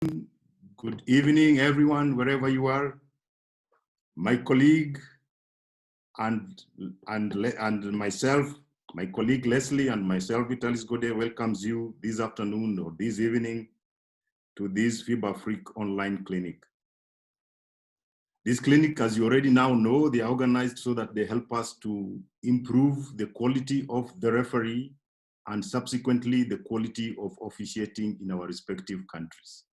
good evening, everyone, wherever you are. My colleague and myself, my colleague Leslie and myself, Vitalis Gode, welcomes you this afternoon or this evening to this FIBA Africa online clinic. This clinic, as you already now know, they are organized so that they help us to improve the quality of the referee and subsequently the quality of officiating in our respective countries.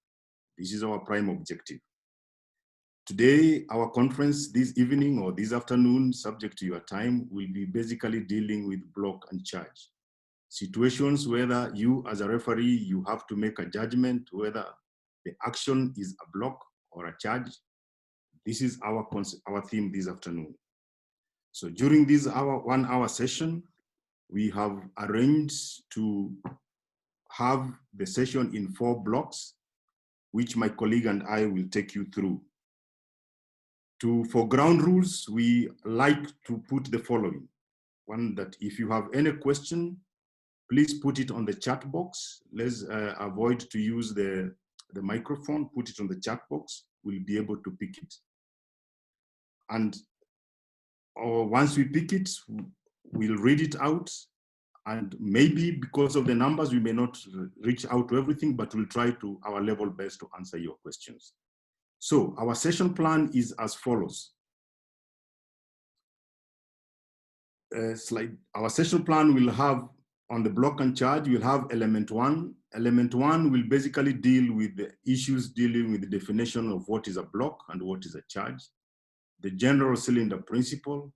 This is our prime objective. Today, our conference this evening or this afternoon, subject to your time, will be basically dealing with block and charge. Situations whether you as a referee, you have to make a judgment whether the action is a block or a charge. This is our theme this afternoon. So during this 1 hour session, we have arranged to have the session in 4 blocks, which my colleague and I will take you through. For ground rules, we like to put the following. One, that if you have any question, please put it on the chat box. Let's avoid to use the microphone, put it on the chat box. We'll be able to pick it. And once we pick it, we'll read it out. And maybe because of the numbers, we may not reach out to everything, but we'll try to our level best to answer your questions. So our session plan is as follows. Our session plan will have on the block and charge, we'll have element 1. Element 1 will basically deal with the issues dealing with the definition of what is a block and what is a charge, the general cylinder principle,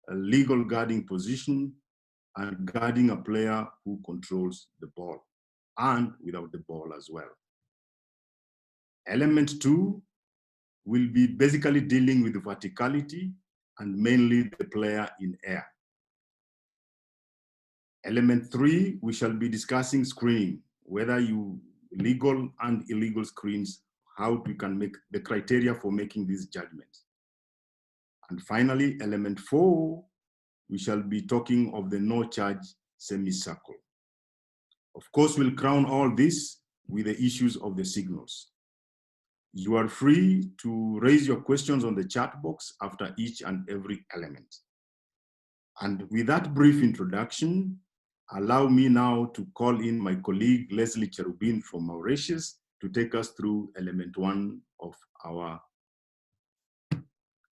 a legal guarding position, and guarding a player who controls the ball and without the ball as well. Element 2 will be basically dealing with verticality and mainly the player in air. Element 3, we shall be discussing screening, whether you legal and illegal screens, how we can make the criteria for making these judgments. And finally, element 4, we shall be talking of the no charge semicircle. Of course, we'll crown all this with the issues of the signals. You are free to raise your questions on the chat box after each and every element. And with that brief introduction, allow me now to call in my colleague, Leslie Cherubin from Mauritius, to take us through element 1 of our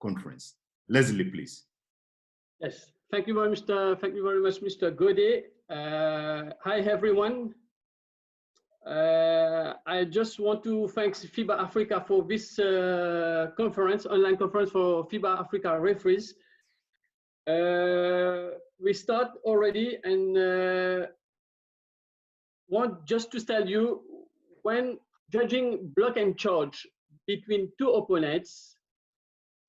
conference. Leslie, please. Yes, thank you very much, Mr. Gode. Hi, everyone. I just want to thank FIBA Africa for this conference, online conference for FIBA Africa referees. We start already and want just to tell you, when judging block and charge between 2 opponents,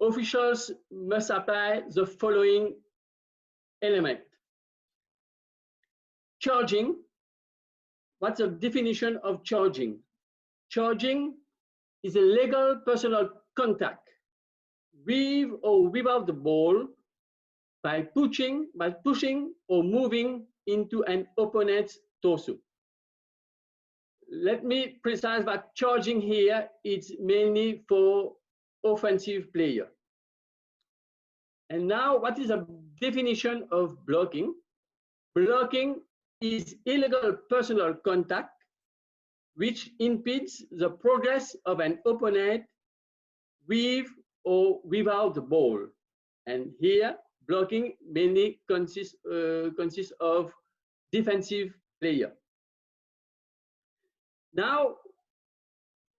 officials must apply the following element. Charging. What's the definition of charging? Charging is a legal personal contact with or without the ball by pushing or moving into an opponent's torso. Let me precise that charging here is mainly for offensive player. And now, what is a definition of blocking? Blocking is illegal personal contact which impedes the progress of an opponent with or without the ball. And here, blocking mainly consists of defensive player. Now,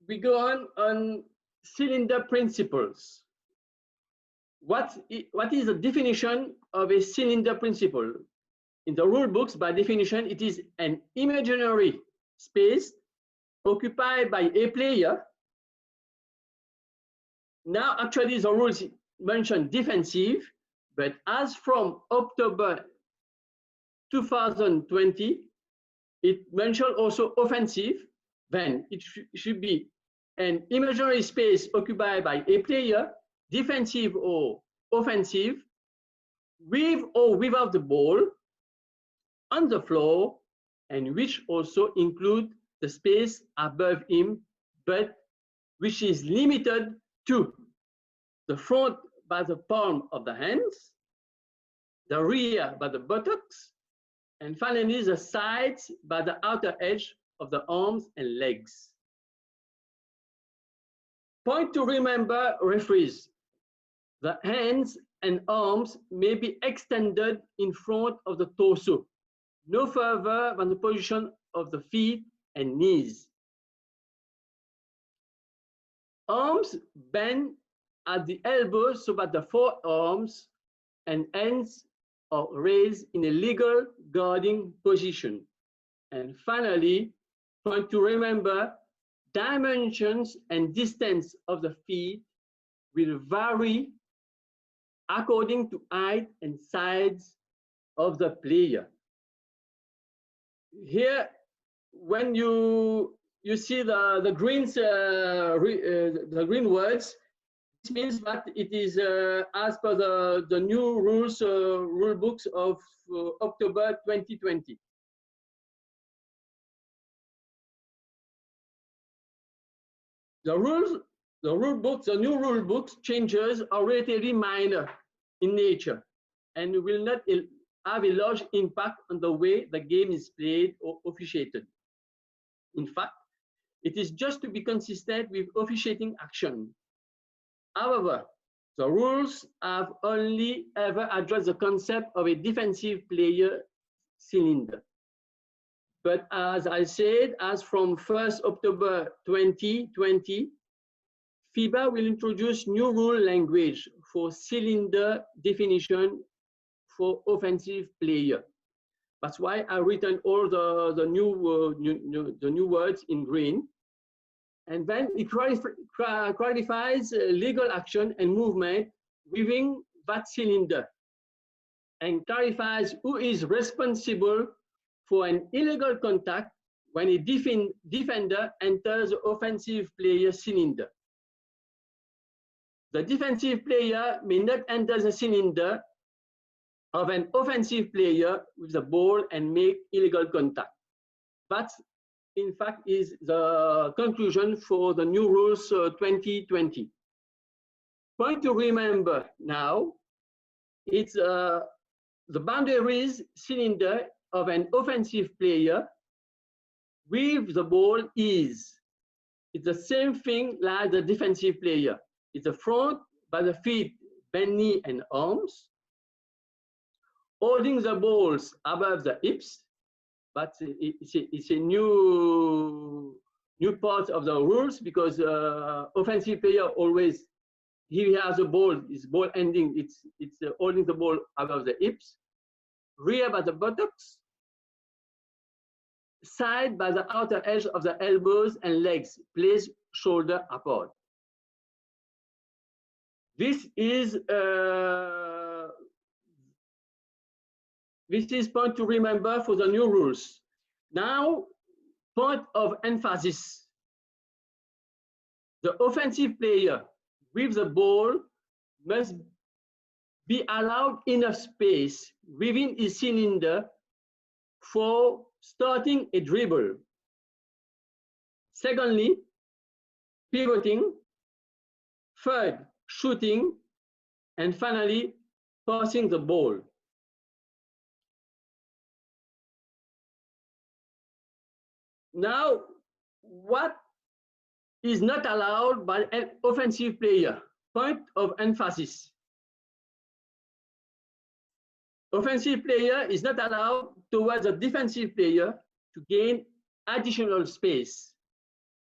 we go on cylinder principles. What is the definition of a cylinder principle? In the rule books, by definition, it is an imaginary space occupied by a player. Now, actually, the rules mention defensive, but as from October 2020, it mentioned also offensive. Then it should be an imaginary space occupied by a player, defensive or offensive, with or without the ball, on the floor, and which also include the space above him but which is limited to the front by the palm of the hands, the rear by the buttocks, and finally the sides by the outer edge of the arms and legs. Point to remember, referees. The hands and arms may be extended in front of the torso, no further than the position of the feet and knees. Arms bend at the elbows so that the forearms and ends are raised in a legal guarding position. And finally, point to remember, dimensions and distance of the feet will vary according to height and size of the player. Here, when you see the green words, this means that it is as per the new rules, rule books of October 2020. The new rule books changes are relatively minor in nature and will not have a large impact on the way the game is played or officiated. In fact, it is just to be consistent with officiating action. However, the rules have only ever addressed the concept of a defensive player cylinder. But as I said, as from 1st October 2020, FIBA will introduce new rule language for cylinder definition for offensive player. That's why I written all the new words in green. And then it clarifies legal action and movement within that cylinder and clarifies who is responsible for an illegal contact when a defender enters the offensive player cylinder. The defensive player may not enter the cylinder of an offensive player with the ball and make illegal contact. That, in fact, is the conclusion for the new rules 2020. Point to remember now, it's the boundaries cylinder of an offensive player with the ball is. It's the same thing like the defensive player. It's the front by the feet, bend knee and arms, holding the balls above the hips, but it's a new part of the rules because offensive player always, he has a ball, his ball ending, it's holding the ball above the hips, rear by the buttocks, side by the outer edge of the elbows and legs, placed shoulder apart. This is point to remember for the new rules. Now, point of emphasis. The offensive player with the ball must be allowed enough space within his cylinder for starting a dribble. Secondly, pivoting. Third, shooting. And finally, passing the ball. Now, what is not allowed by an offensive player? Point of emphasis. Offensive player is not allowed towards a defensive player to gain additional space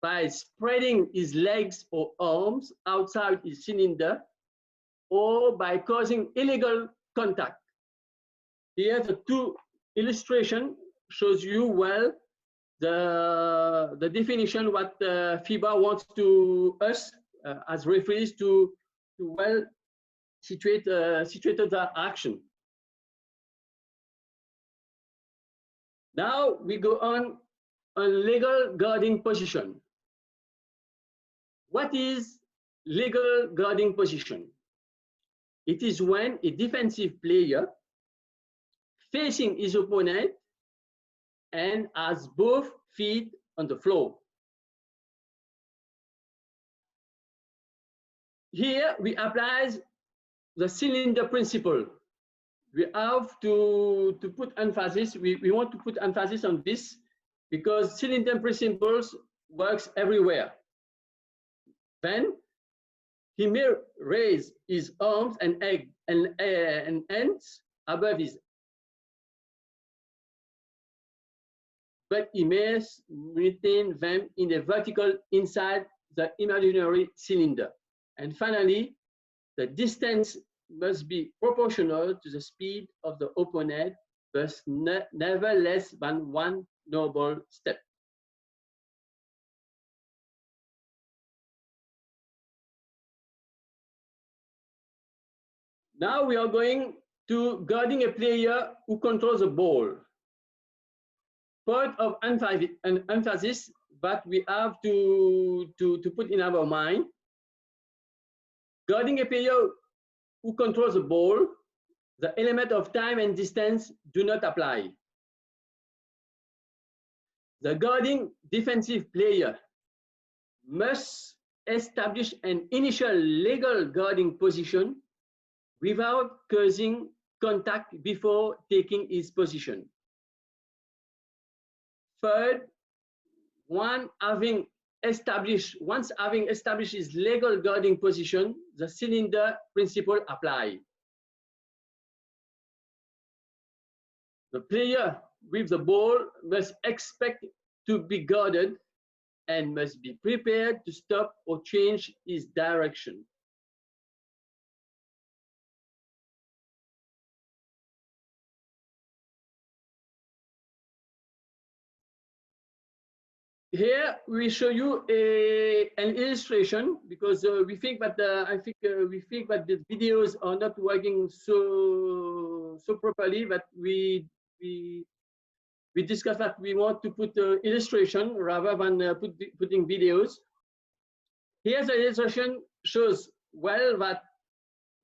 by spreading his legs or arms outside his cylinder or by causing illegal contact. Here, the two illustration shows you well the definition what FIBA wants to us as referees to well situate the action. Now we go on legal guarding position. What is legal guarding position? It is when a defensive player facing his opponent and has both feet on the floor. here we apply the cylinder principle. We have to put emphasis, we want to put emphasis on this because cylinder principles works everywhere. Then he may raise his arms and ends above his, but he may retain them in a vertical inside the imaginary cylinder. And finally, the distance must be proportional to the speed of the opponent, thus never less than one noble step. Now we are going to guarding a player who controls the ball. Part of an emphasis that we have to put in our mind. Guarding a player who controls the ball, the element of time and distance do not apply. The guarding defensive player must establish an initial legal guarding position without causing contact before taking his position. Third, once having established his legal guarding position, the cylinder principle apply. The player with the ball must expect to be guarded and must be prepared to stop or change his direction. Here we show you an illustration because we think that we think that the videos are not working so properly. But we discussed that we want to put illustration rather than putting videos. Here the illustration shows well that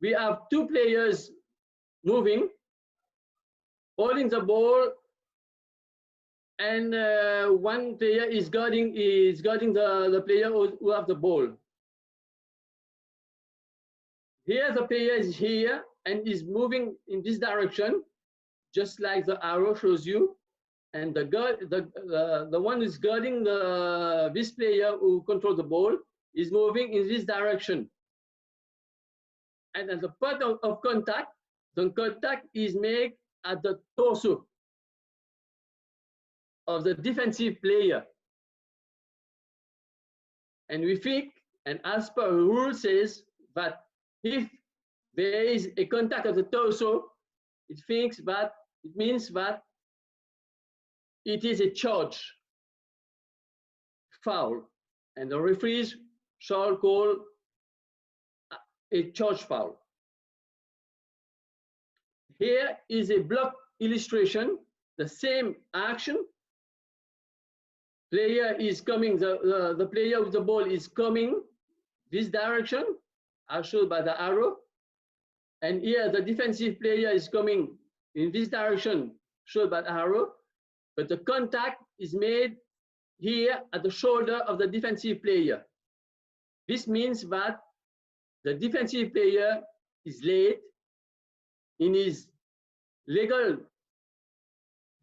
we have two players moving, holding the ball, and one player is guarding the player who have the ball. Here the player is here and is moving in this direction, just like the arrow shows you. And the one who's guarding this player who controls the ball is moving in this direction. And at the point of contact, the contact is made at the torso of the defensive player. And we think, and as per the rule says, that if there is a contact of the torso, it means that it is a charge foul, and the referees shall call a charge foul. Here is a block illustration, the same action. Player is coming, the player with the ball is coming this direction, as shown by the arrow. And here the defensive player is coming in this direction, shown by the arrow. But the contact is made here at the shoulder of the defensive player. This means that the defensive player is late in his legal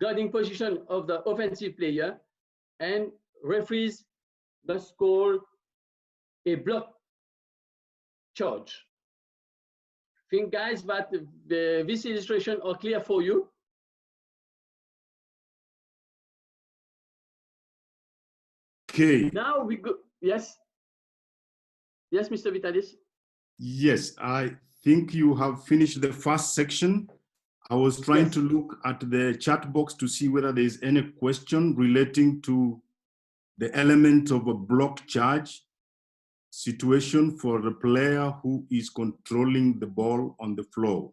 guarding position of the offensive player, and referees must call a block charge. I think, guys, that this illustration are clear for you. Okay. Now we go. Yes. Yes, Mr. Vitalis. Yes, I think you have finished the first section. I was trying to look at the chat box to see whether there is any question relating to the element of a block charge situation for the player who is controlling the ball on the floor.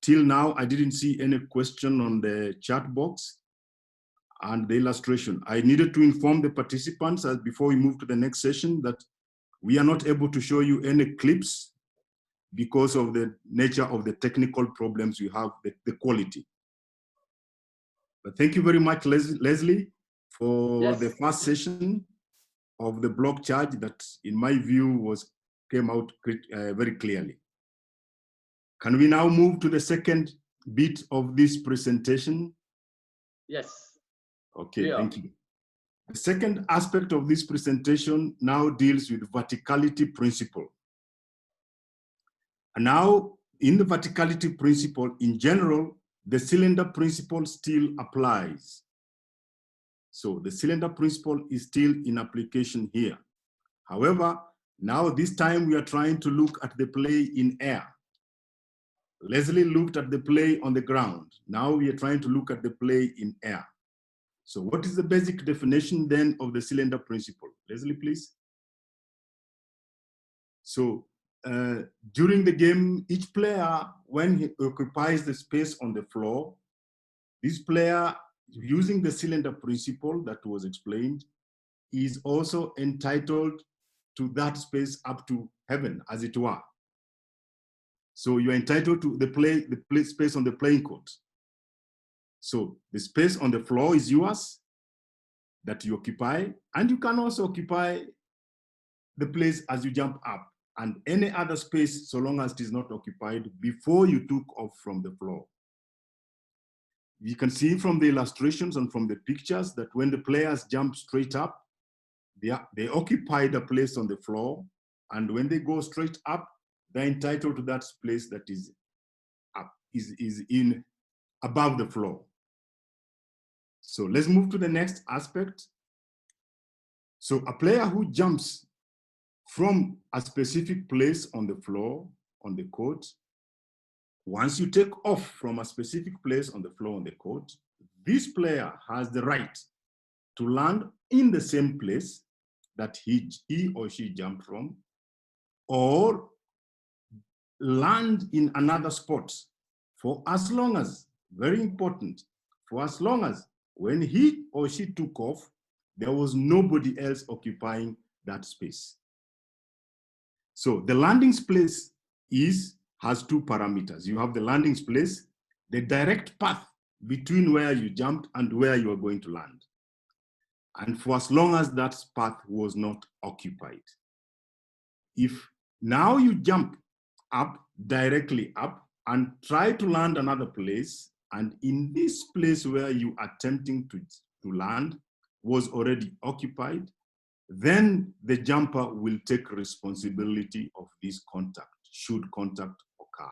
Till now, I didn't see any question on the chat box and the illustration. I needed to inform the participants before we move to the next session that we are not able to show you any clips because of the nature of the technical problems we have, the quality. But thank you very much, Leslie, for the first session of the block charge that, in my view, was came out very clearly. Can we now move to the second bit of this presentation? Yes. Okay, thank you. The second aspect of this presentation now deals with verticality principle. And now, in the verticality principle, in general, the cylinder principle still applies. So the cylinder principle is still in application here. However, now this time we are trying to look at the play in air. Leslie looked at the play on the ground. Now we are trying to look at the play in air. So what is the basic definition then of the cylinder principle? Leslie, please. So during the game, each player, when he occupies the space on the floor, this player, using the cylinder principle that was explained, is also entitled to that space up to heaven, as it were. So you're entitled to the play space on the playing court. So the space on the floor is yours that you occupy, and you can also occupy the place as you jump up, and any other space so long as it is not occupied before you took off from the floor. You can see from the illustrations and from the pictures that when the players jump straight up, they occupy the place on the floor, and when they go straight up, they're entitled to that place that is up, is in above the floor. So let's move to the next aspect. So a player who jumps from a specific place on the floor, on the court, once you take off from a specific place on the floor on the court, this player has the right to land in the same place that he or she jumped from, or land in another spot for as long as, very important, for as long as when he or she took off, there was nobody else occupying that space. So the landing place has two parameters. You have the landing place, the direct path between where you jumped and where you are going to land. And for as long as that path was not occupied. If now you jump up, directly up, and try to land another place, and in this place where you are attempting to land was already occupied, then the jumper will take responsibility of this contact, should contact occur.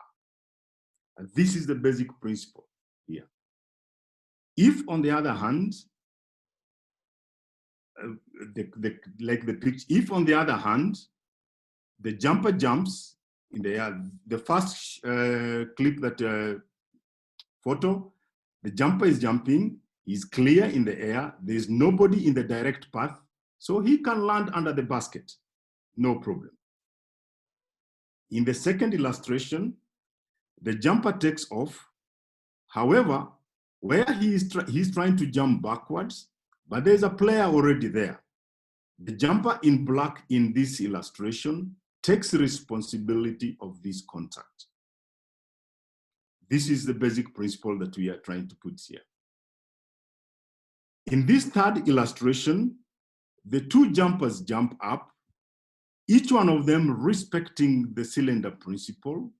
And this is the basic principle here. If, on the other hand, like the picture, if on the other hand, the jumper jumps in the air, the first clip that photo, the jumper is jumping, he's clear in the air, there's nobody in the direct path, so he can land under the basket, no problem. In the second illustration, the jumper takes off. However, where he's trying to jump backwards, but there's a player already there. The jumper in black in this illustration takes responsibility of this contact. This is the basic principle that we are trying to put here. In this third illustration, the two jumpers jump up, each one of them respecting the cylinder principle,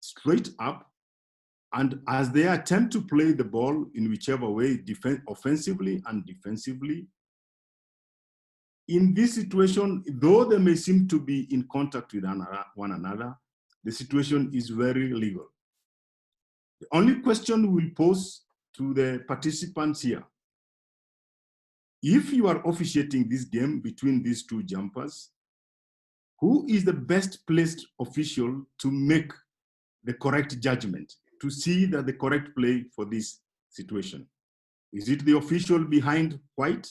straight up, and as they attempt to play the ball in whichever way, offensively and defensively, in this situation, though they may seem to be in contact with one another, the situation is very legal. The only question we'll pose to the participants here, if you are officiating this game between these two jumpers, who is the best placed official to make the correct judgment, to see that the correct play for this situation? Is it the official behind white?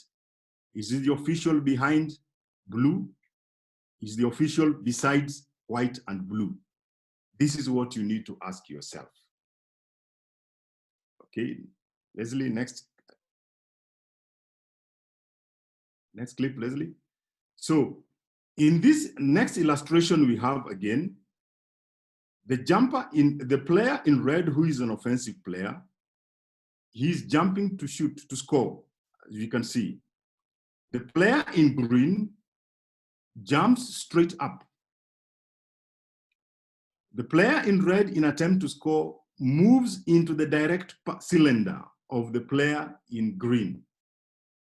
Is it the official behind blue? Is the official besides white and blue? This is what you need to ask yourself. Okay, Leslie, next clip, Leslie. So in this next illustration we have again, the player in red, who is an offensive player, he's jumping to shoot, to score, as you can see. The player in green jumps straight up. The player in red, in attempt to score, moves into the direct cylinder of the player in green.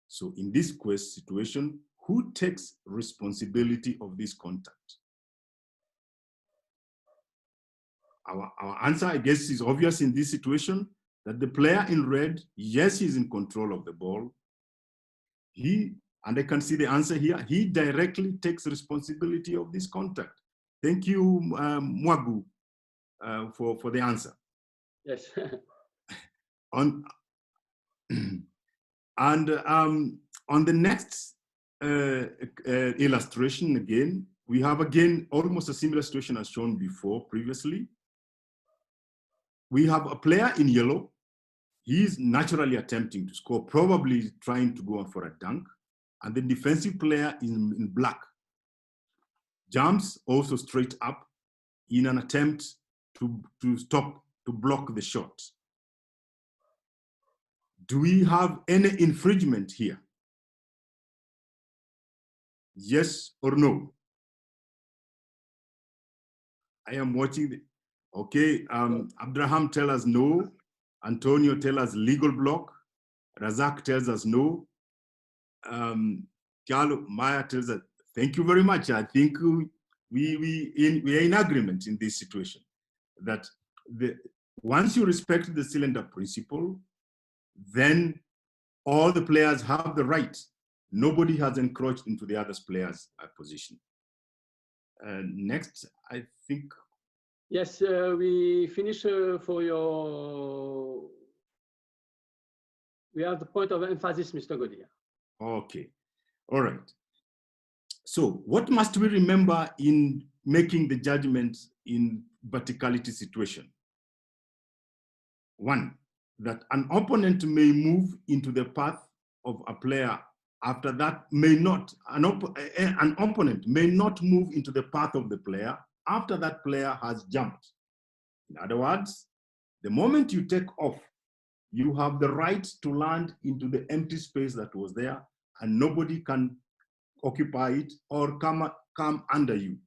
So in this situation, who takes responsibility of this contact? Our answer, I guess, is obvious in this situation, that the player in red, yes, he's in control of the ball. And I can see the answer here, he directly takes responsibility of this contact. Thank you, Mwagu, for the answer. Yes. On the next illustration, again, we have almost a similar situation as shown before previously. We have a player in yellow. He is naturally attempting to score, probably trying to go for a dunk. And the defensive player in black jumps also straight up in an attempt to block the shot. Do we have any infringement here? Yes or no? I am watching. Okay, Abraham tells us no. Antonio tells us legal block. Razak tells us no. Carlo Maya tells us, thank you very much. I think we are in agreement in this situation that once you respect the cylinder principle, then all the players have the right. Nobody has encroached into the other player's position. Next, I think. Yes, we finish for your. We have the point of emphasis, Mr. Godia. Okay, all right. So what must we remember in making the judgment in verticality situation? One, that an opponent may move into the path of a player. After that, an opponent may not move into the path of the player after that player has jumped. In other words, the moment you take off, you have the right to land into the empty space that was there, and nobody can occupy it or come under you.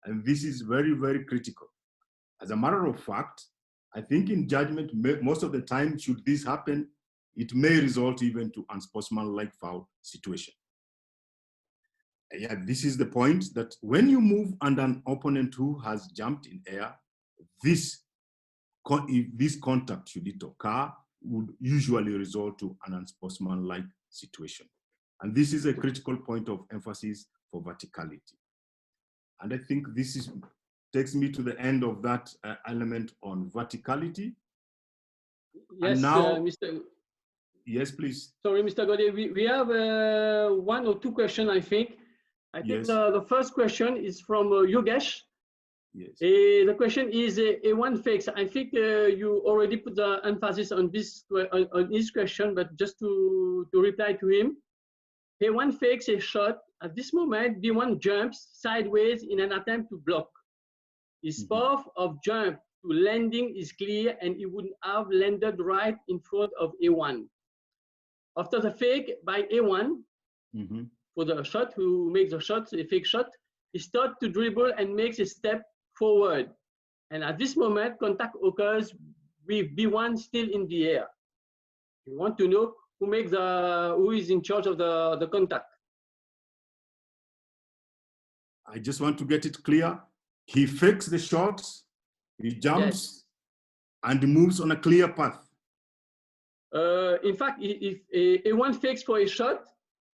And this is very, very critical. As a matter of fact, I think in judgment, most of the time, should this happen, it may result even to unsportsmanlike foul situation. Yeah, this is the point, that when you move under an opponent who has jumped in air, if this contact, should it occur, would usually result to an unsportsmanlike situation. And this is a critical point of emphasis for verticality. And I think this takes me to the end of that element on verticality. Yes, and now, Mr. Yes, please. Sorry, Mr. Gode, we have one or two questions, I think. I think Yes. the first question is from Yogesh. Yes. The question is a one fix. I think you already put the emphasis on this question, but just to reply to him, A1 fakes a shot. At this moment, B1 jumps sideways in an attempt to block. His path of jump to landing is clear, and he would have landed right in front of A1. After the fake by A1, for the shot, who makes the shot, a fake shot, he starts to dribble and makes a step forward. And at this moment, contact occurs with B1 still in the air. You want to know who is in charge of the contact. I just want to get it clear. He fakes the shot, he jumps, and moves on a clear path. In fact, if A1 fakes for a shot,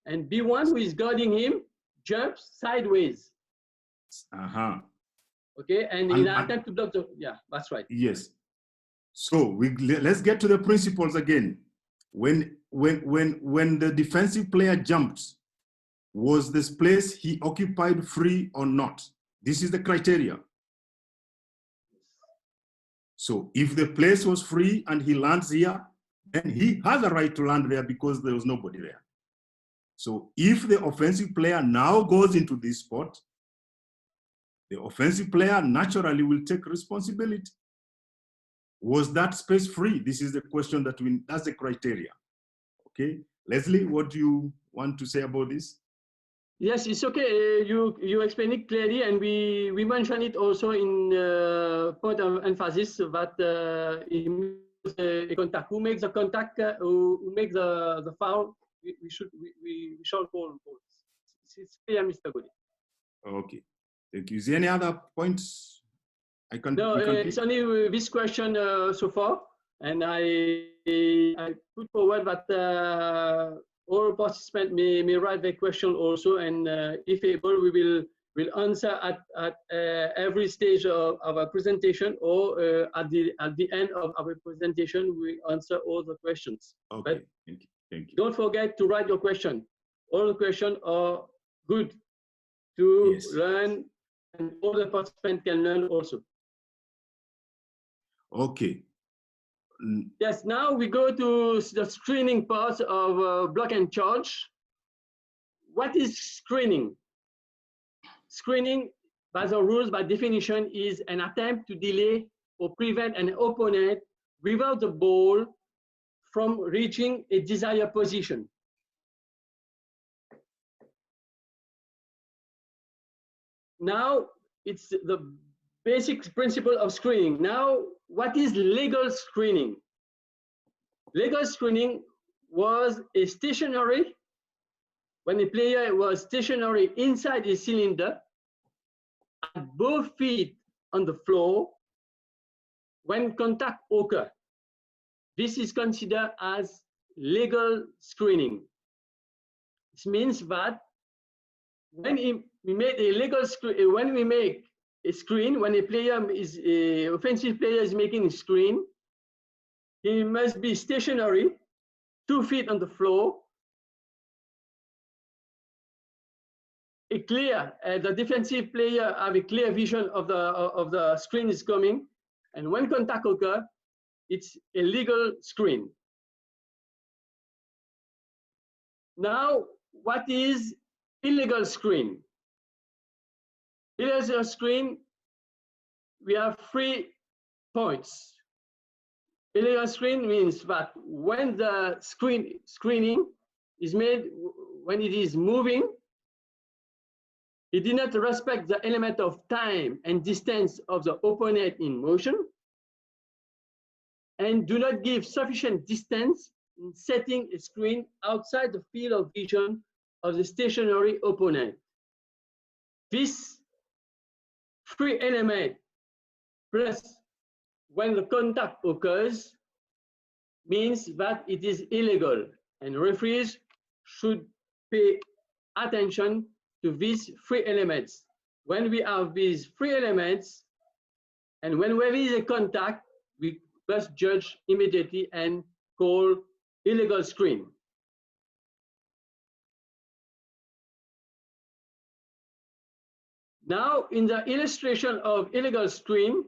and B1, who is guarding him, jumps sideways. Okay, and in an attempt to block the, that's right. Yes. So let's get to the principles again. When the defensive player jumps, was this place he occupied free or not? This is the criteria. So if the place was free and he lands here, then he has a right to land there because there was nobody there. So if the offensive player now goes into this spot, the offensive player naturally will take responsibility. Was that space free? This is the question that's the criteria. Okay, Leslie, what do you want to say about this? Yes, it's okay. You explain it clearly, and we mention it also in point of emphasis that a contact. Who makes the contact? Who makes the foul? We shall call. It's clear, Mr. Godi. Okay, thank you. Is there any other points I can? No, it's only this question so far, and I put forward that all participants may write their question also, and if able, will answer at every stage of our presentation, or at the end of our presentation, we answer all the questions. Okay, but thank you. Thank you. Don't forget to write your question. All the questions are good to learn, and all the participants can learn also. Okay. Yes, now we go to the screening part of block and charge. What is screening? Screening, by the rules, by definition, is an attempt to delay or prevent an opponent without the ball from reaching a desired position. Now, it's the basic principle of screening. Now, what is legal screening? Legal screening was a stationary, when a player was stationary inside a cylinder, at both feet on the floor, when contact occurs. This is considered as legal screening. This means that when we make a legal screen, when we make a screen, when a player is a offensive player is making a screen, he must be stationary, 2 feet on the floor. The defensive player have a clear vision of the screen is coming, and when contact occurs, it's a legal screen. Now, what is illegal screen? Illegal screen, we have 3 points. Illegal screen means that when the screening is made, when it is moving, it did not respect the element of time and distance of the opponent in motion, and do not give sufficient distance in setting a screen outside the field of vision of the stationary opponent. This 3 elements, plus when the contact occurs, means that it is illegal, and referees should pay attention to these 3 elements. When we have these 3 elements, and when there is a contact, we must judge immediately and call illegal screen. Now, in the illustration of illegal screen,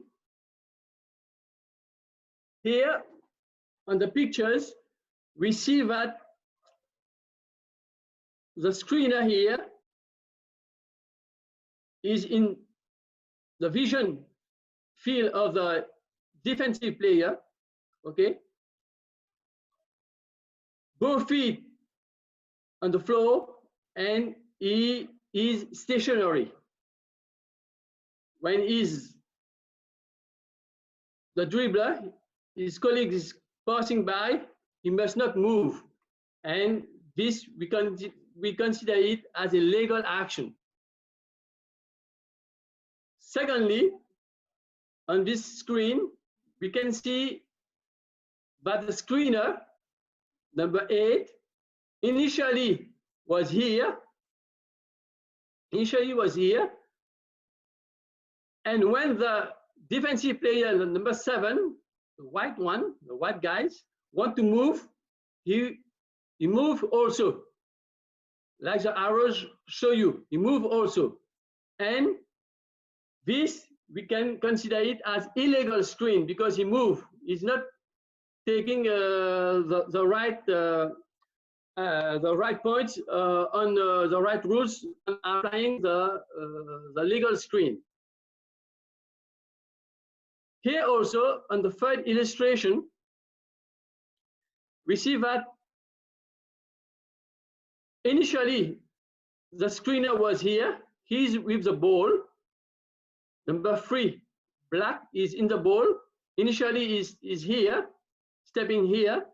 here on the pictures, we see that the screener here is in the vision field of the defensive player, okay? Both feet on the floor, and he is stationary. When the dribbler, his colleague is passing by, he must not move. And this, we consider it as a legal action. Secondly, on this screen, we can see that the screener, number 8, initially was here. And when the defensive player, number 7, the white guys, want to move, he move also. Like the arrows show you, he move also. And this, we can consider it as illegal screen because he move. He's not taking the right points on the right rules, and applying the legal screen. Here also, on the 3rd illustration, we see that initially the screener was here. He's with the ball. Number 3, black, is in the ball. Initially is here, stepping here,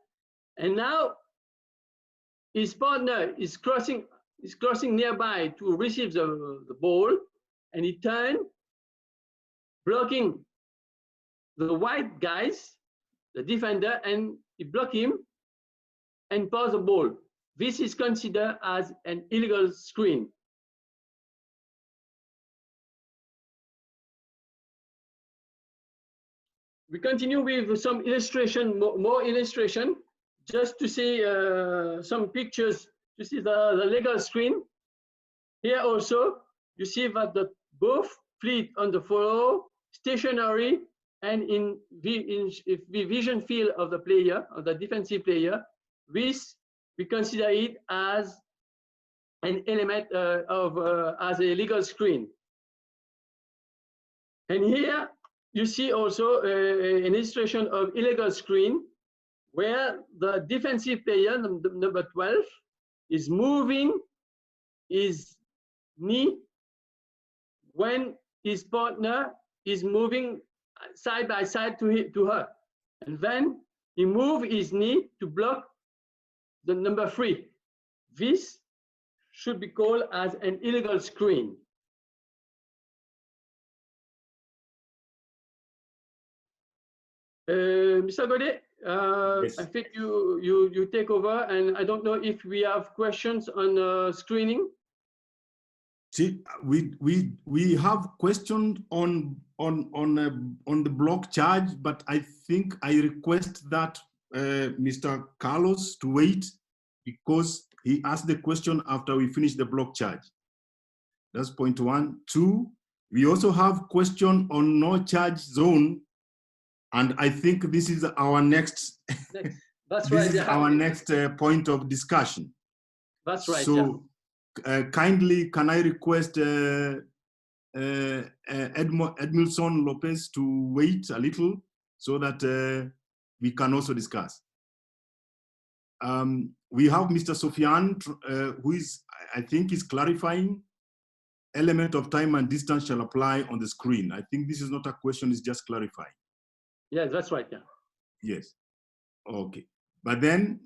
and now his partner is crossing nearby to receive the ball, and he turned, blocking the white guys, the defender, and he blocked him and pass the ball. This is considered as an illegal screen. We continue with some illustration, more illustration, just to see some pictures, to see the legal screen. Here also, you see that both fleet on the floor, stationary, and in the vision field of the player, of the defensive player. This, we consider it as an element as a legal screen. And here you see also an illustration of illegal screen, where the defensive player, number 12, is moving his knee when his partner is moving side by side to her. And then he moves his knee to block the number 3. This should be called as an illegal screen. Mr. Godet, Yes. I think you take over, and I don't know if we have questions on screening. See, we have questions on the block charge, but I think I request that Mr. Carlos to wait, because he asked the question after we finish the block charge. That's point 1. 2, we also have question on no charge zone, and I think this is our next. That's this right. is Yeah. our next point of discussion. That's right. So, yeah. Kindly, can I request Edmilson Lopez to wait a little so that we can also discuss. We have Mr. Sofian, who is, I think, is clarifying element of time and distance shall apply on the screen. I think this is not a question, it's just clarifying. Yeah, that's right. Yeah. Yes. Okay. But then,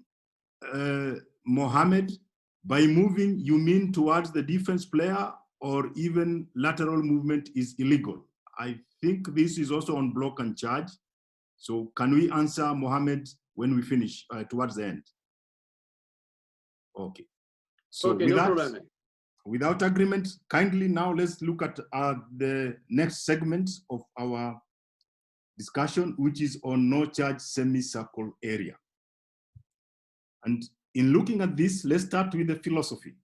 Mohammed, by moving, you mean towards the defense player, or even lateral movement is illegal? I think this is also on block and charge. So can we answer Mohammed when we finish towards the end? Okay. So okay, no problem. Without agreement, kindly now let's look at the next segment of our discussion, which is on no charge semicircle area. And in looking at this, let's start with the philosophy.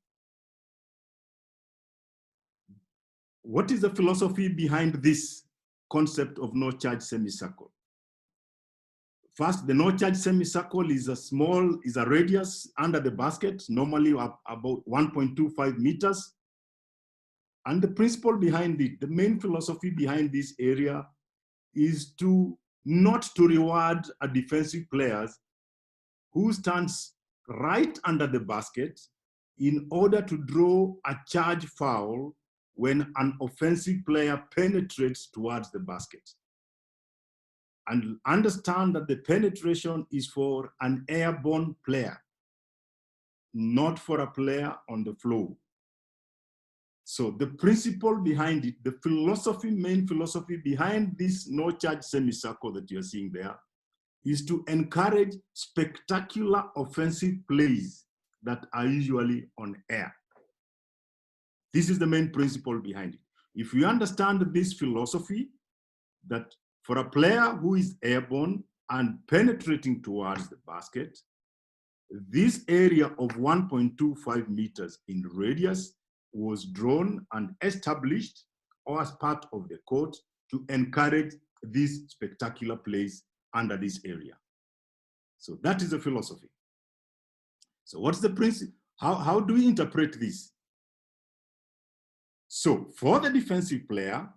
What is the philosophy behind this concept of no charge semicircle? First, the no charge semicircle is a radius under the basket, normally about 1.25 meters. And the principle behind it, the main philosophy behind this area is not to reward a defensive player who stands right under the basket in order to draw a charge foul when an offensive player penetrates towards the basket. And understand that the penetration is for an airborne player, not for a player on the floor. So the principle behind it, the philosophy, main philosophy behind this no charge semicircle that you're seeing there, is to encourage spectacular offensive plays that are usually on air. This is the main principle behind it. If we understand this philosophy, that for a player who is airborne and penetrating towards the basket, this area of 1.25 meters in radius was drawn and established or as part of the court to encourage these spectacular plays under this area. So that is the philosophy. So what's the principle? How do we interpret this? So for the defensive player,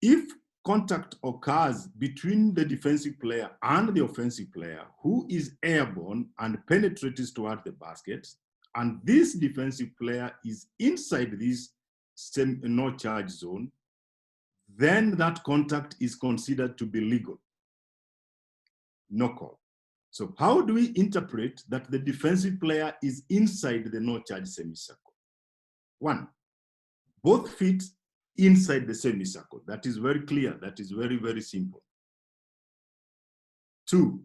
if contact occurs between the defensive player and the offensive player who is airborne and penetrates towards the basket, and this defensive player is inside this no charge zone, then that contact is considered to be legal. No call. So how do we interpret that the defensive player is inside the no charge semicircle? One, both feet inside the semicircle. That is very clear. That is very, very simple. Two,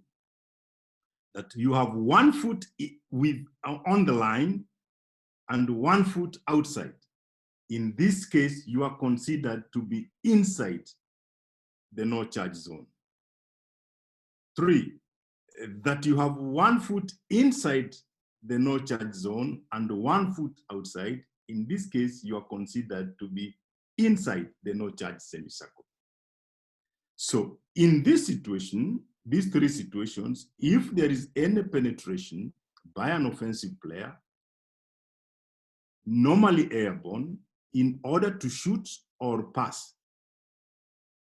that you have 1 foot on the line and 1 foot outside. In this case, you are considered to be inside the no charge zone. 3, that you have 1 foot inside the no charge zone and 1 foot outside. In this case, you are considered to be inside the no charge semicircle. So in this situation, these 3 situations, if there is any penetration by an offensive player, normally airborne, in order to shoot or pass,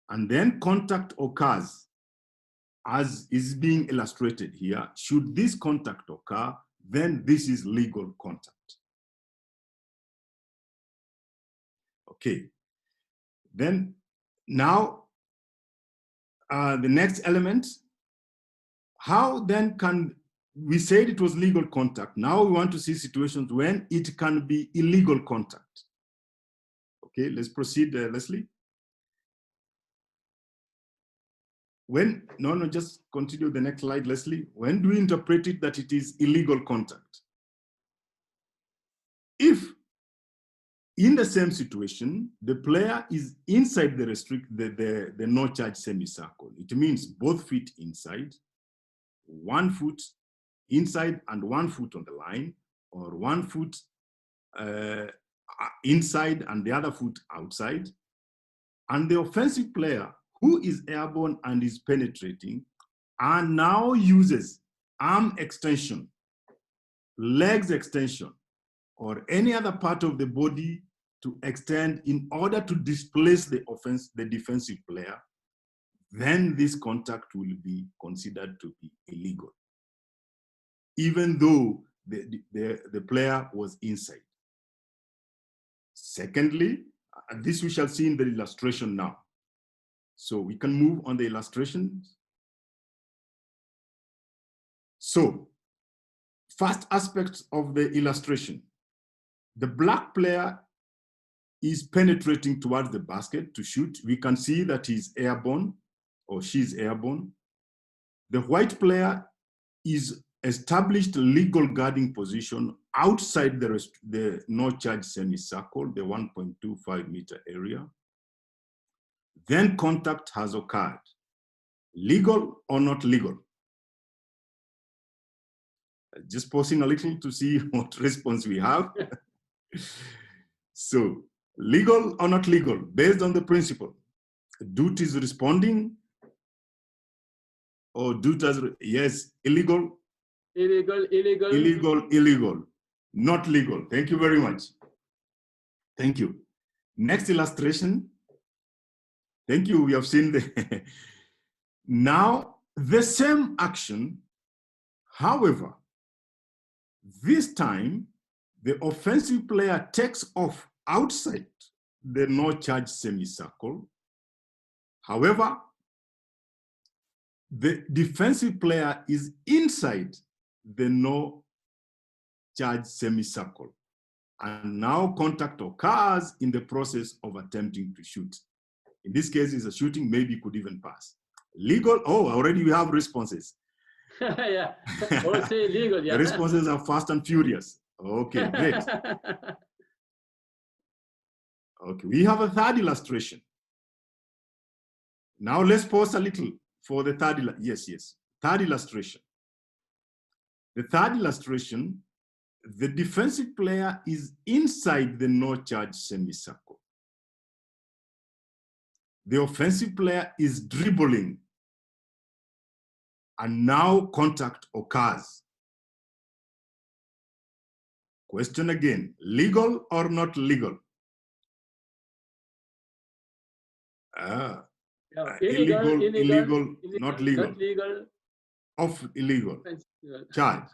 and then contact occurs, as is being illustrated here, should this contact occur, then this is legal contact. Okay. Then now, the next element, how then can we say it was legal contact? Now we want to see situations when it can be illegal contact. Okay, let's proceed, Leslie. When, no, just continue the next slide, Leslie. When do we interpret it that it is illegal contact? If in the same situation, the player is inside the no charge semicircle, it means both feet inside, 1 foot inside and 1 foot on the line, or 1 foot inside and the other foot outside, and the offensive player who is airborne and is penetrating and now uses arm extension, legs extension, or any other part of the body to extend in order to displace the defensive player, then this contact will be considered to be illegal, even though the player was inside. Secondly, this we shall see in the illustration now. So we can move on the illustrations. So, first aspect of the illustration, the black player is penetrating towards the basket to shoot. We can see that he's airborne or she's airborne. The white player is established legal guarding position outside the no charge semicircle, the 1.25 meter area. Then contact has occurred. Legal or not legal? Just pausing a little to see what response we have. So, legal or not legal, based on the principle. Duty is responding, or duty as, yes, illegal? Illegal, illegal. Illegal, illegal. Not legal. Thank you very much. Thank you. Next illustration. Thank you, we have seen the... Now, the same action, however, this time, the offensive player takes off outside the no charge semicircle. However, the defensive player is inside the no charge semicircle. And now contact occurs in the process of attempting to shoot. In this case, it's a shooting, maybe could even pass. Legal, oh, already we have responses. Yeah, or say legal, yeah. The responses are fast and furious. Okay, great. Okay, we have a third illustration. Now let's pause a little for the third, third illustration. The third illustration, the defensive player is inside the no charge semicircle. The offensive player is dribbling, and now contact occurs. Question again, legal or not legal? Illegal, not legal. Not legal. Of illegal. Charge.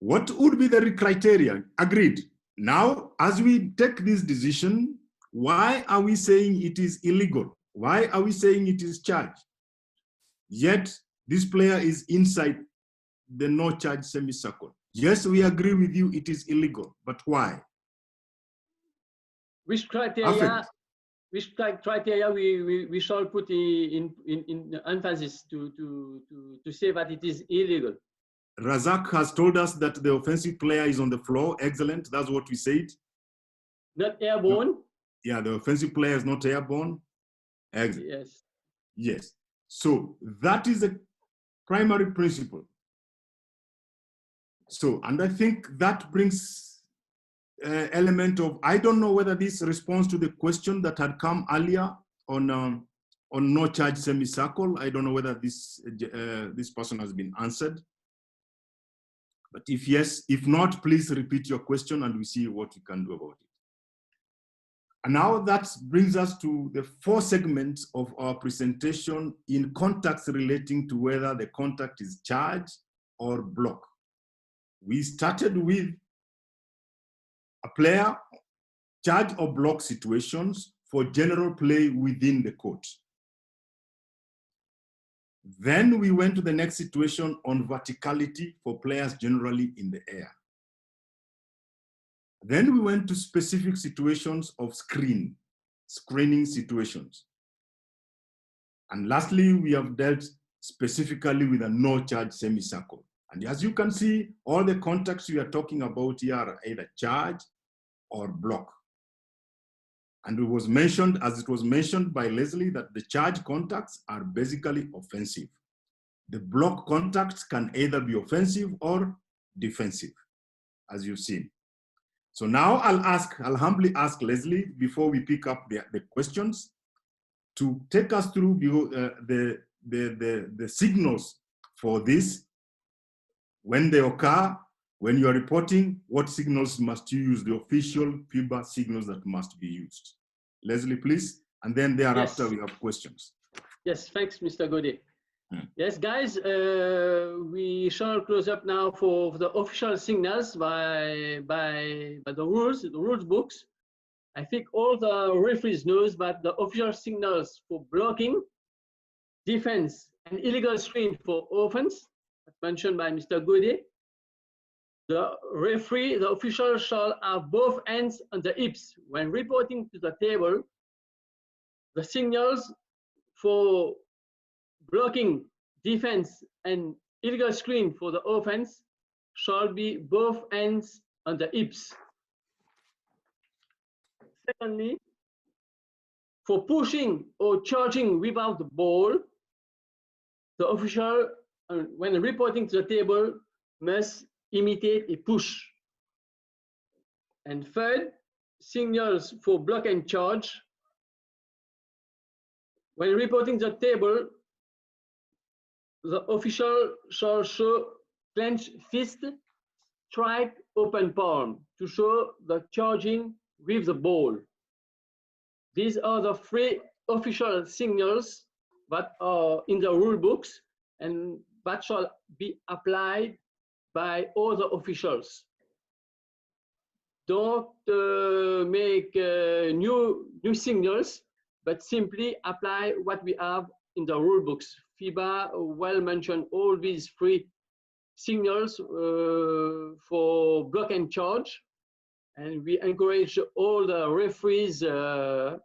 What would be the criteria? Agreed. Now, as we take this decision, why are we saying it is illegal? Why are we saying it is charged? Yet, this player is inside the no charge semicircle. Yes, we agree with you, it is illegal, but why? Which criteria? Which criteria we shall put in emphasis to say that it is illegal? Razak has told us that the offensive player is on the floor. Excellent. That's what we said. Not airborne? Yeah, the offensive player is not airborne. Excellent. Yes. Yes. So that is a primary principle. So, and I think that brings element of, I don't know whether this responds to the question that had come earlier on no charge semicircle. I don't know whether this person has been answered. But if yes, if not, please repeat your question and we see what we can do about it. And now that brings us to the 4 segments of our presentation in contacts relating to whether the contact is charge or block. We started with a player, charge or block situations for general play within the court. Then we went to the next situation on verticality for players generally in the air. Then we went to specific situations of screening situations. And lastly, we have dealt specifically with a no charge semicircle. And as you can see, all the contacts we are talking about here are either charge or block. And it was mentioned, as it was mentioned by Leslie, that the charge contacts are basically offensive. The block contacts can either be offensive or defensive, as you've seen. So now I'll humbly ask Leslie, before we pick up the questions, to take us through the signals for this. When they occur, when you are reporting, what signals must you use, the official FIBA signals that must be used? Leslie, please, and then thereafter we have questions. Yes, thanks, Mr. Godet. Yes, guys, we shall close up now for the official signals by the rules books. I think all the referees knows that the official signals for blocking, defense, and illegal screen for offense, as mentioned by Mr. Godet. The referee, the official, shall have both hands on the hips when reporting to the table. The signals for blocking, defense, and illegal screen for the offense shall be both hands on the hips. Secondly, for pushing or charging without the ball, the official, when reporting to the table, must imitate a push. And third, signals for block and charge. When reporting to the table, the official shall show clenched fist, strike, open palm to show the charging with the ball. These are the 3 official signals that are in the rule books and that shall be applied by all the officials. Don't make new signals, but simply apply what we have in the rule books. FIBA well mentioned all these 3 signals for block and charge, and we encourage all the referees to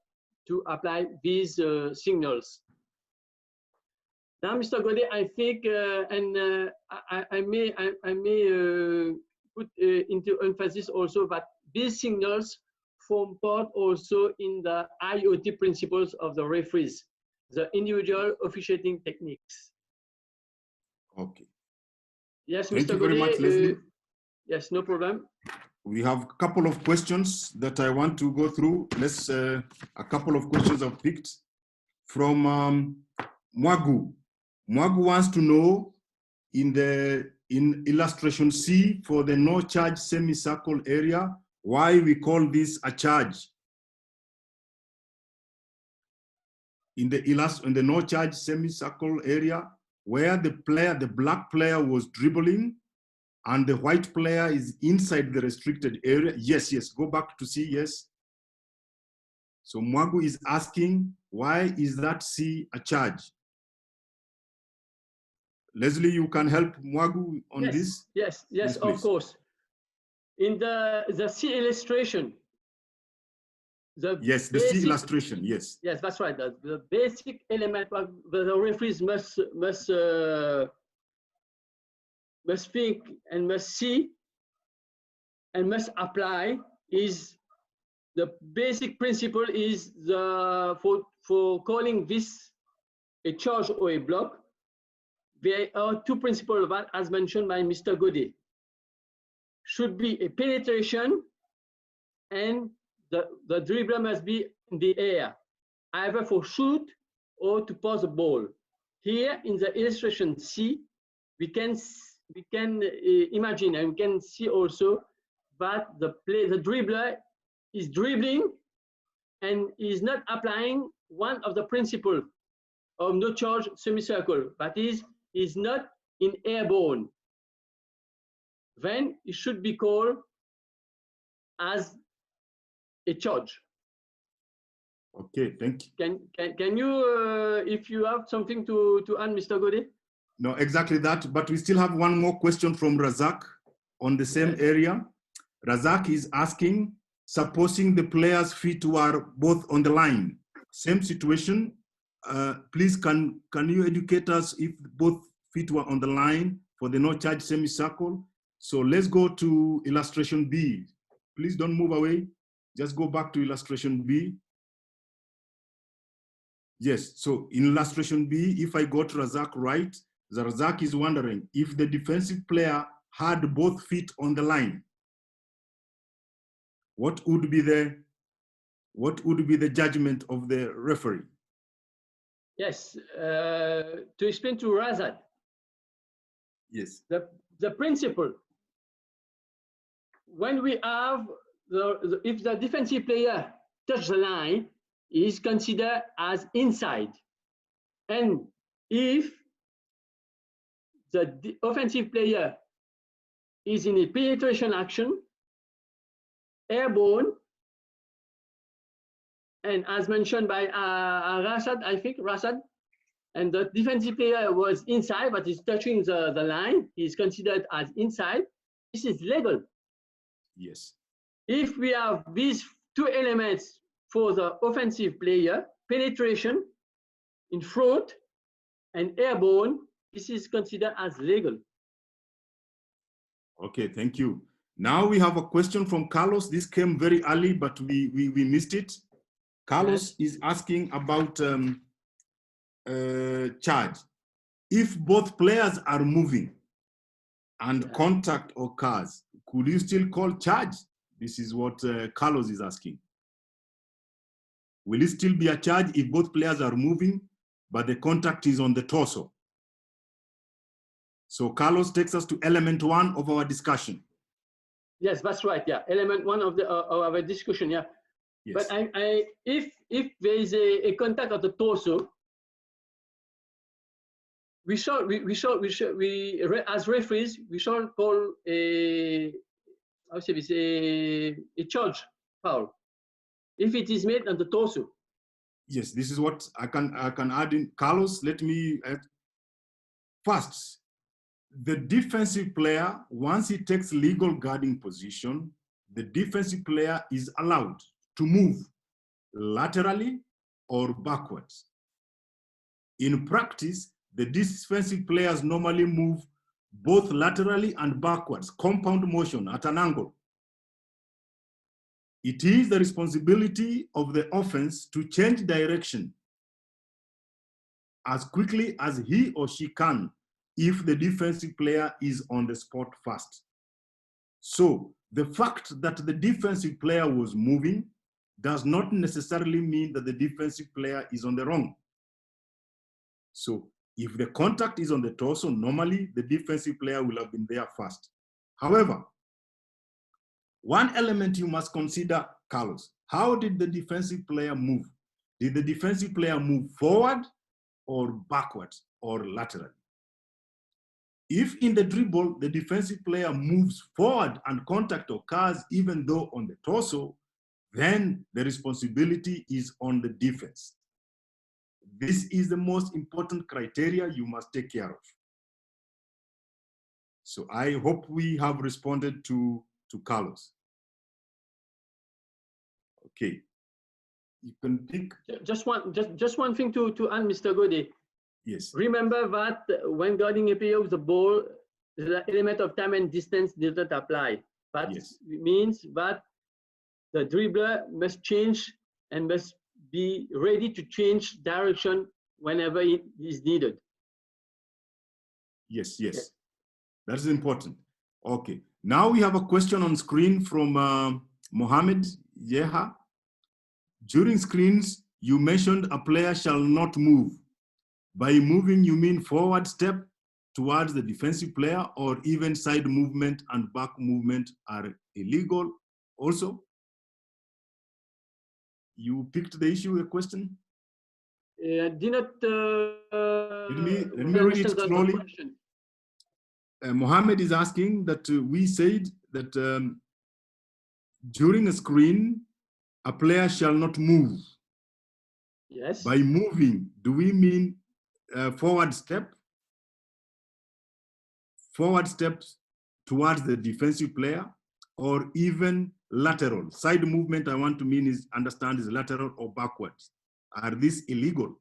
apply these signals. Now, Mr. Godet, I think, and I may put into emphasis also that these signals form part also in the IoT principles of the referees, the individual officiating techniques. Okay. Yes, Thank Mr. you very much, Leslie. Yes, no problem. We have a couple of questions that I want to go through. Let's, a couple of questions I've picked from Mwagu. Mwagu wants to know in illustration C for the no charge semicircle area, why we call this a charge. In the no charge semicircle area, where the black player was dribbling, and the white player is inside the restricted area. Yes, yes, go back to C, yes. So Mwagu is asking, why is that C a charge? Leslie, you can help Mwagu on this? Yes, Yes, of please. course. In the C illustration, yes, the C illustration, yes. Yes, that's right. The basic element the referees must think and must see and must apply is the basic principle is for calling this a charge or a block. There are two principles as mentioned by Mr. Godet. Should be a penetration and the dribbler must be in the air, either for shoot or to pass a ball. Here in the illustration C, we can imagine and we can see also that the dribbler is dribbling and is not applying one of the principles of no charge semicircle, that is not in airborne. Then it should be called as a charge. Okay, thank you. Can you, if you have something to add, Mr. Godet? No, exactly that, but we still have one more question from Razak on the same area. Razak is asking, supposing the players' feet were both on the line, same situation, please can you educate us if both feet were on the line for the no charge semicircle? So let's go to illustration B. Please don't move away. Just go back to illustration B. Yes, so in illustration B, if I got Razak right, the Razak is wondering if the defensive player had both feet on the line, what would be the judgment of the referee? Yes, to explain to Razak. Yes. The principle, when we have if the defensive player touch the line, is considered as inside, and if the offensive player is in a penetration action, airborne, and as mentioned by Rasad, I think, and the defensive player was inside, but is touching the line, is considered as inside, this is legal. Yes. If we have these two elements for the offensive player, penetration in front and airborne, this is considered as legal. Okay, thank you. Now we have a question from Carlos. This came very early, but we missed it. Carlos is asking about charge. If both players are moving and contact occurs, could you still call charge? This is what Carlos is asking. Will it still be a charge if both players are moving, but the contact is on the torso? So Carlos takes us to element 1 of our discussion. Yes, that's right. Yeah, element 1 of our discussion. Yeah. Yes. But if there is a contact of the torso, as referees we shall call a charge foul if it is made on the torso. Yes, this is what I can add in. Carlos, let me add. First, the defensive player, once he takes legal guarding position, the defensive player is allowed to move laterally or backwards. In practice, the defensive players normally move both laterally and backwards, compound motion at an angle. It is the responsibility of the offense to change direction as quickly as he or she can if the defensive player is on the spot fast. So the fact that the defensive player was moving does not necessarily mean that the defensive player is on the wrong. So if the contact is on the torso, normally the defensive player will have been there first. However, one element you must consider, Carlos, how did the defensive player move? Did the defensive player move forward or backwards or laterally? If in the dribble, the defensive player moves forward and contact occurs even though on the torso, then the responsibility is on the defense. This is the most important criteria you must take care of. So I hope we have responded to Carlos. Okay. You can pick. Just one thing to add, Mr. Gode. Yes. Remember that when guarding a player with the ball, the element of time and distance does not apply. That means that the dribbler must change and must be ready to change direction whenever it is needed. Yes. That is important. Okay. Now we have a question on screen from Mohammed Yeha. During screens, you mentioned a player shall not move. By moving, you mean forward step towards the defensive player, or even side movement and back movement are illegal also? You picked the issue, the question? Did not. Let me read it slowly. Mohammed is asking that we said that during a screen, a player shall not move. Yes. By moving, do we mean forward steps towards the defensive player, or even lateral? Side movement, I want to understand is lateral or backwards. Are these illegal?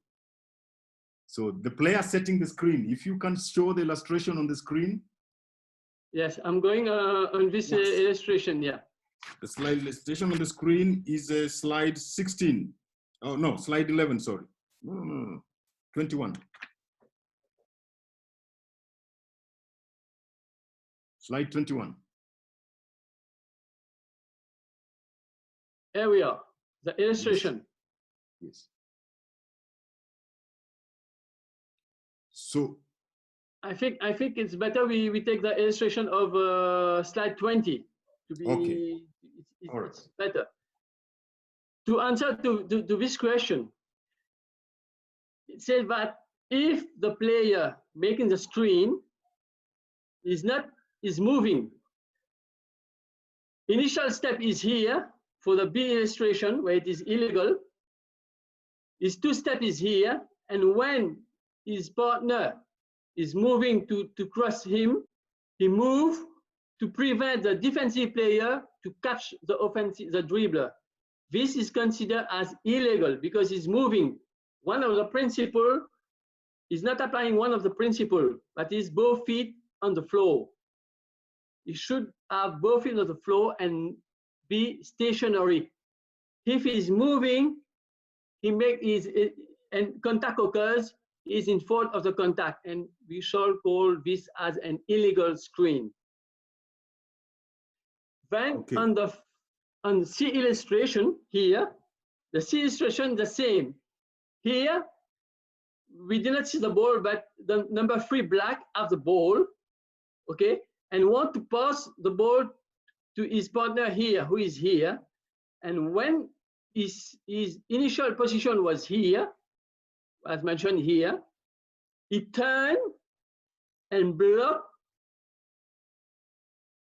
So the player setting the screen, if you can show the illustration on the screen. Yes, I'm going on this illustration, yeah. The slide illustration on the screen is slide 16. Oh, no, slide 11, sorry. No. 21. Slide 21. Here we are, the illustration. Yes. So I think it's better we take the illustration of slide 20 to be. Okay. It's better. To answer to this question, it says that if the player making the screen is moving, initial step is here for the B illustration where it is illegal. His two step is here, and when his partner is moving to cross him, he moves to prevent the defensive player to catch the dribbler. This is considered as illegal because he's moving. One of the principles is not applying one of the principles, but is both feet on the floor. He should have both feet on the floor and be stationary. If he's moving, and contact occurs, is in fault of the contact, and we shall call this as an illegal screen. Then on the C illustration here, the C illustration the same. Here, we did not see the ball, but the number 3 black have the ball, okay, and want to pass the ball to his partner here, who is here, and when his initial position was here, as mentioned here, he turned and blocked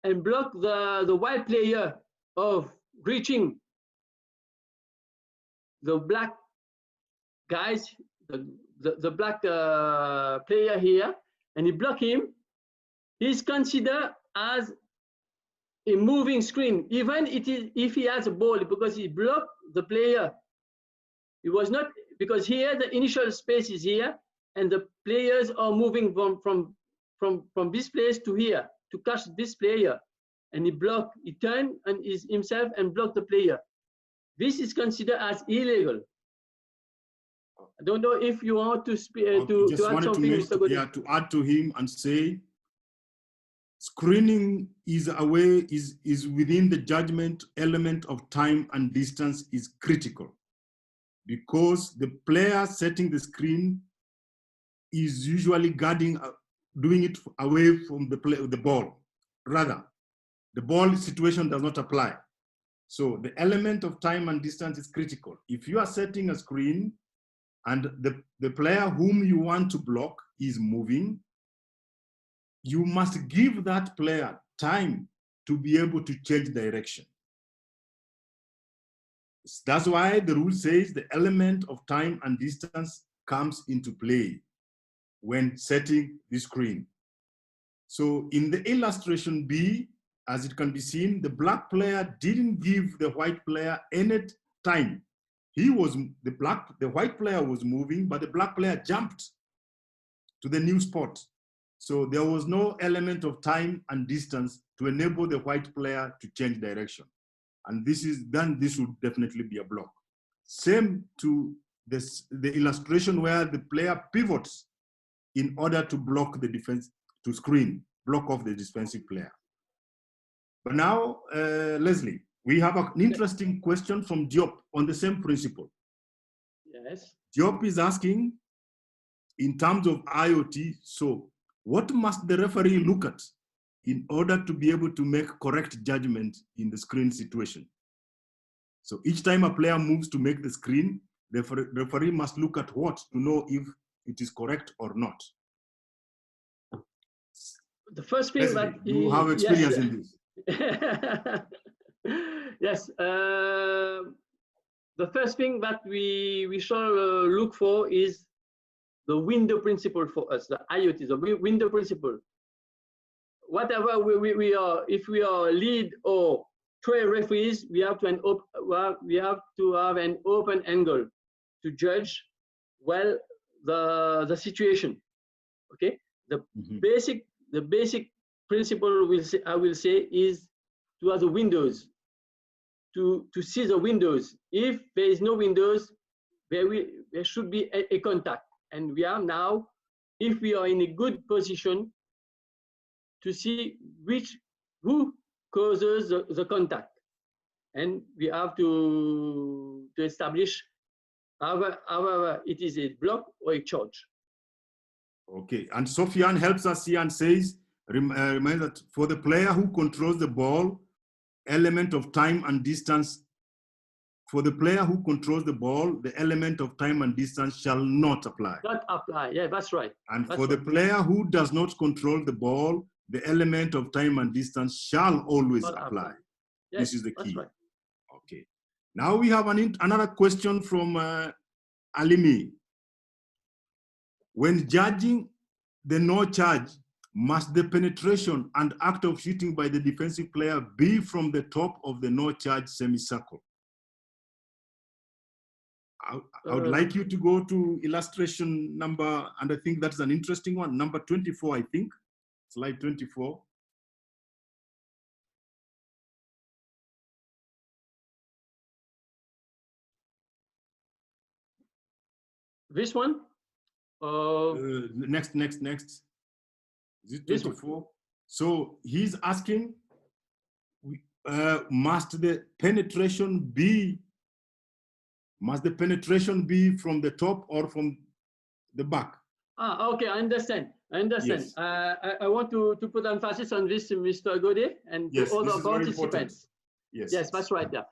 the white player of reaching the black guys, the black player here, and he blocked him. He's considered as a moving screen, even if he has a ball, because he blocked the player. It was not, because here the initial space is here, and the players are moving from this place to here to catch this player, and he turned and himself and blocked the player. This is considered as illegal. I don't know if you want to speak to add something, Mr. Gode. Yeah, to add to him and say, screening is within the judgment element of time and distance is critical, because the player setting the screen is usually guarding, doing it away from the ball. Rather, the ball situation does not apply. So the element of time and distance is critical. If you are setting a screen and the player whom you want to block is moving, you must give that player time to be able to change direction. That's why the rule says the element of time and distance comes into play when setting the screen. So in the illustration B, as it can be seen, the black player didn't give the white player any time. The white player was moving, but the black player jumped to the new spot. So there was no element of time and distance to enable the white player to change direction. And this would definitely be a block. Same to the illustration where the player pivots in order to block the defense, to block off the defensive player. But now, Leslie, we have an interesting question from Diop on the same principle. Yes. Diop is asking, in terms of IoT, so what must the referee look at in order to be able to make correct judgment in the screen situation? So each time a player moves to make the screen, the referee must look at what to know if it is correct or not. The first thing Leslie, you have experience in this. Yes. The first thing that we shall look for is the window principle for us, the IoT, the window principle. Whatever we are, if we are lead or tray referees, we have to have an open angle to judge well the situation. Okay, the basic principle I will say is to have the windows, to see the windows. If there is no windows, there should be a contact, and we are now, if we are in a good position to see who causes the contact, and we have to establish whether it is a block or a charge. Okay, and Sofiane helps us here and says, remind that for the player who controls the ball, element of time and distance, for the player who controls the ball, the element of time and distance shall not apply. Not apply, yeah, that's right. And that's for the player who does not control the ball, the element of time and distance shall always apply. Yes, this is the key. That's right. Okay. Now we have another question from Alimi. When judging the no charge, must the penetration and act of shooting by the defensive player be from the top of the no charge semicircle? I would like you to go to illustration number, and I think that's an interesting one, number 24, I think, slide 24. This one? Next. Is it 24? So he's asking, must the penetration be from the top or from the back? Okay, I understand. Yes. I want to put emphasis on this, Mr. Godet, and yes, to all the participants. Yes, that's right. Yeah.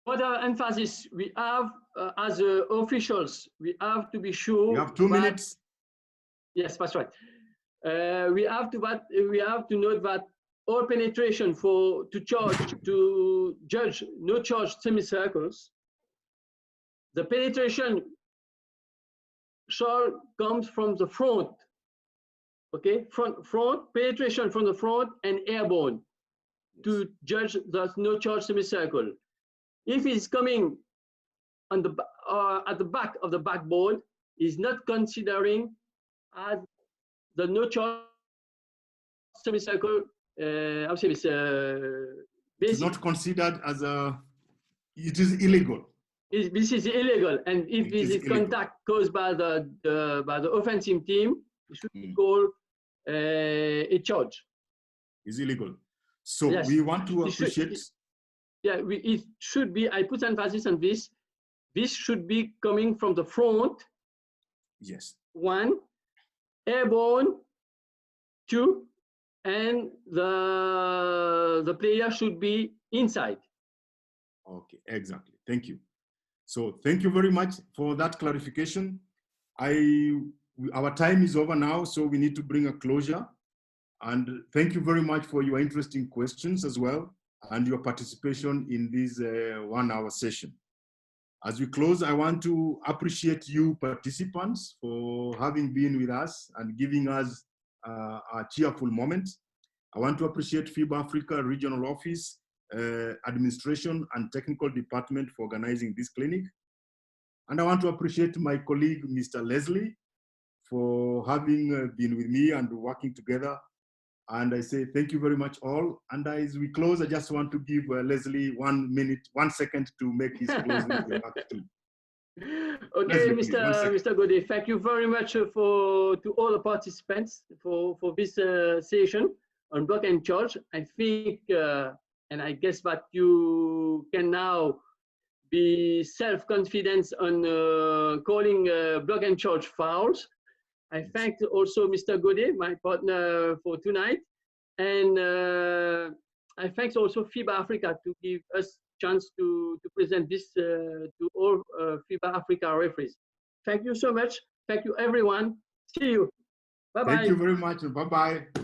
Other emphasis we have as officials, we have to be sure. You have 2 minutes. Yes, that's right. We have to note that all penetration to judge no charge semicircles, the penetration shall comes from the front. Okay, front penetration from the front and airborne to judge the no charge semicircle. If it's coming on the at the back of the backboard, is not considering as the no charge semicircle. I would say it's not considered as it is illegal. This is illegal, and if this is contact caused by the offensive team, it should be called a charge. It's illegal. So yes, we want to appreciate. It should be. I put emphasis on this. This should be coming from the front. Yes. 1, airborne. 2, and the player should be inside. Okay, exactly. Thank you. So thank you very much for that clarification. I our time is over now, so we need to bring a closure. And thank you very much for your interesting questions as well, and your participation in this 1 hour session. As we close, I want to appreciate you participants for having been with us and giving us a cheerful moment. I want to appreciate FIBA Africa Regional Office, Administration and Technical Department for organizing this clinic. And I want to appreciate my colleague, Mr. Leslie, for having been with me and working together. And I say thank you very much all. And as we close, I just want to give Leslie 1 minute, 1 second to make his closing remarks too. Okay, Leslie, Mr. Godet, thank you very much to all the participants for this session on block and charge. I think, and I guess that you can now be self-confident on calling block and charge files. I thank also Mr. Godet, my partner for tonight. And I thank also FIBA Africa to give us chance to present this to all FIBA Africa referees. Thank you so much. Thank you, everyone. See you. Bye-bye. Thank you very much. Bye-bye.